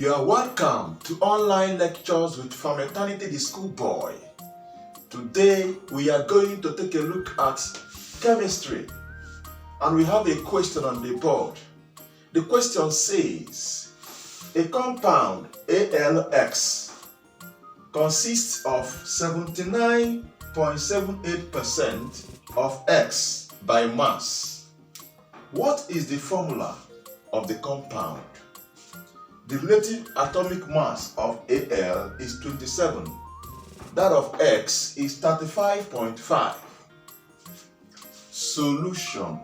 You are welcome to online lectures with From Eternity the Schoolboy. Today we are going to take a look at chemistry, and we have a question on the board. The question says, a compound ALX consists of 79.78% of X by mass. What is the formula of the compound? The relative atomic mass of Al is 27. That of X is 35.5. Solution.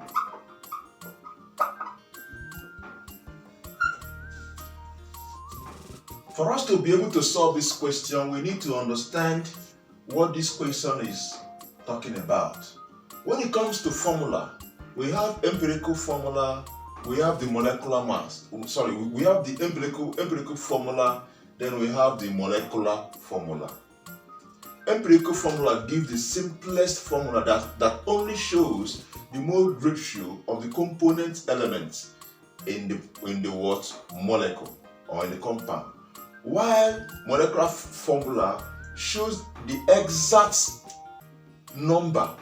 For us to be able to solve this question, we need to understand what this question is talking about. When it comes to formula, we have empirical formula, we have the molecular mass. We have the empirical formula, then we have the molecular formula. Empirical formula gives the simplest formula that only shows the mole ratio of the component elements in the molecule or in the compound. While molecular formula shows the exact number,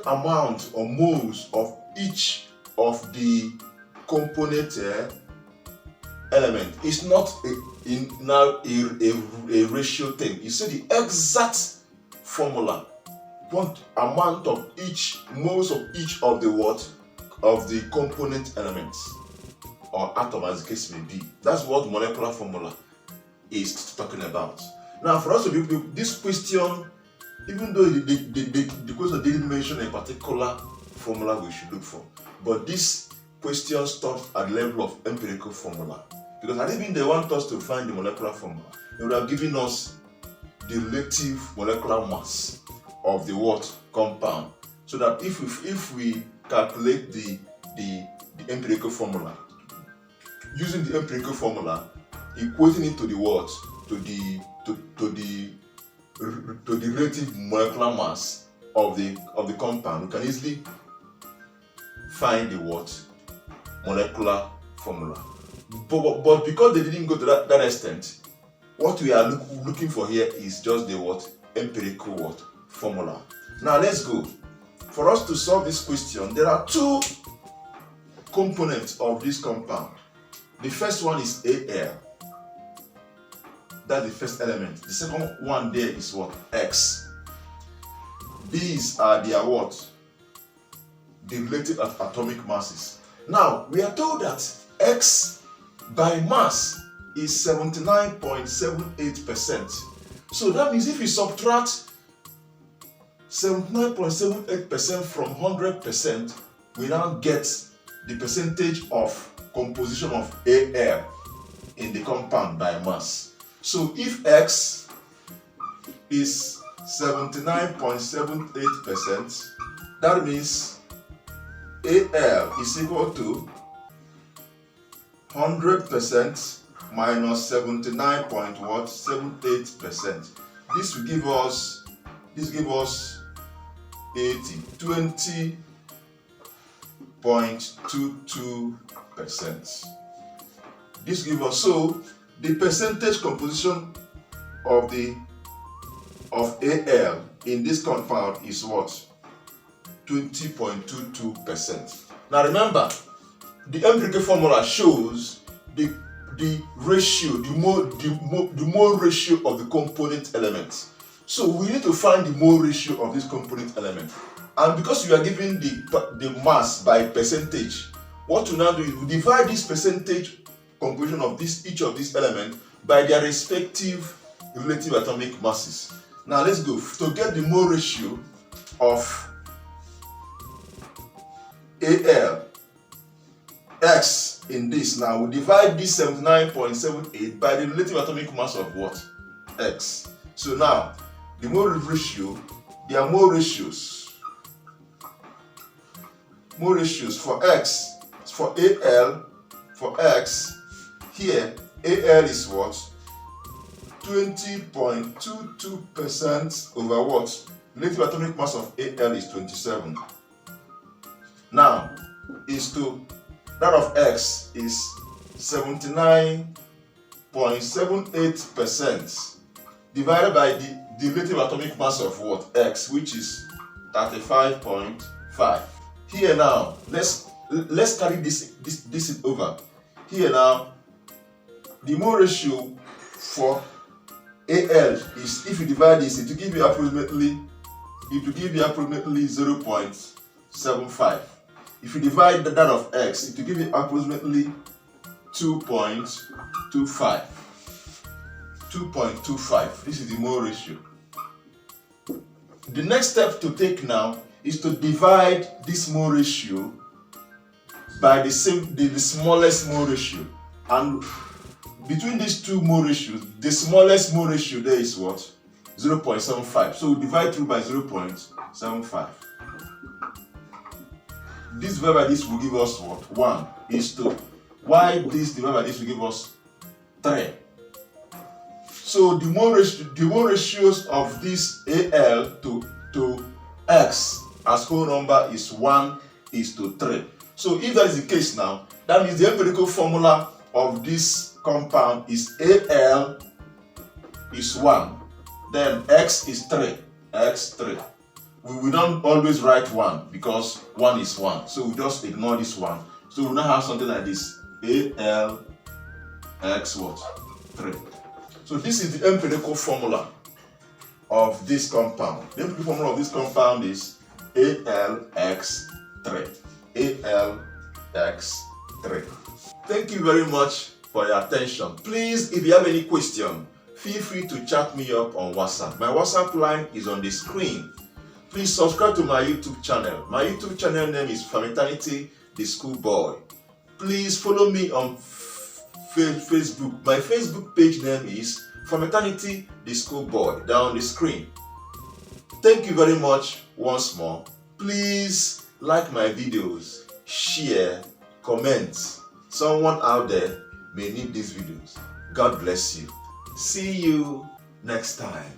amount or moles of each of the component element. It's not a ratio thing. You see the exact formula, what amount of each, moles of each of the of the component elements or atom, as the case may be. That's what molecular formula is talking about. Now, for us to be able to this question, even though the question didn't mention a particular formula we should look for, but this question stops at the level of empirical formula, because had it been they want us to find the molecular formula, they would have given us the relative molecular mass of the compound, so that if we calculate the empirical formula, using the empirical formula, equating it to the to the relative molecular mass of the compound, we can easily find the molecular formula. But because they didn't go to that extent, what we are looking for here is just the empirical formula. Now let's go. For us to solve this question, there are two components of this compound. The first one is Al. That's the first element. The second one there is X. These are their the relative atomic masses. Now, we are told that X by mass is 79.78%. So that means if we subtract 79.78% from 100%, we now get the percentage of composition of Al in the compound by mass. So if X is 79.78%, that means Al is equal to 100% minus 79.78%. This will give us 20.22%. This gives us, so the percentage composition of Al in this compound is 20.22%. Now remember, the empirical formula shows the ratio, the mole ratio of the component elements. So we need to find the mole ratio of this component element. And because we are given the mass by percentage, what we now do is we divide this percentage composition of each of these elements by their respective relative atomic masses. Now let's go. To get the mole ratio of Al, X in this, now we divide this 79.78 by the relative atomic mass of X. So now the mole ratio, there are mole ratios for X, for Al, for X. Here Al is 20.22% over relative atomic mass of Al is 27. Now, that of X is 79.78% divided by the relative atomic mass of what? X, which is 35.5. Here now, let's carry this over. Here now, the mole ratio for Al is, if you divide this, it will give you approximately 0.75. If you divide that of X, it will give you approximately 2.25. 2.25. This is the mole ratio. The next step to take now is to divide this mole ratio by the smallest mole ratio. And between these two mole ratios, the smallest mole ratio there is what? 0.75. So we divide through by 0.75. This divided by this will give us what? 1 is to. Why this divided by this will give us 3. So the mole ratios of this Al to X as whole number is 1:3. So if that is the case now, that means the empirical formula of this compound is Al is 1, then X is 3, X3. We don't always write 1 because 1 is 1, so we just ignore this 1. So we now have something like this, Al X what? 3. So this is the empirical formula of this compound. The empirical formula of this compound is AlX3. AlX3. Thank you very much for your attention. Please, if you have any question, feel free to chat me up on WhatsApp. My WhatsApp line is on the screen. Please subscribe to my YouTube channel. My YouTube channel name is Fraternity the Schoolboy. Please follow me on Facebook. My Facebook page name is Fraternity the Schoolboy, down the screen. Thank you very much once more. Please like my videos, share, comment. Someone out there may need these videos. God bless you. See you next time.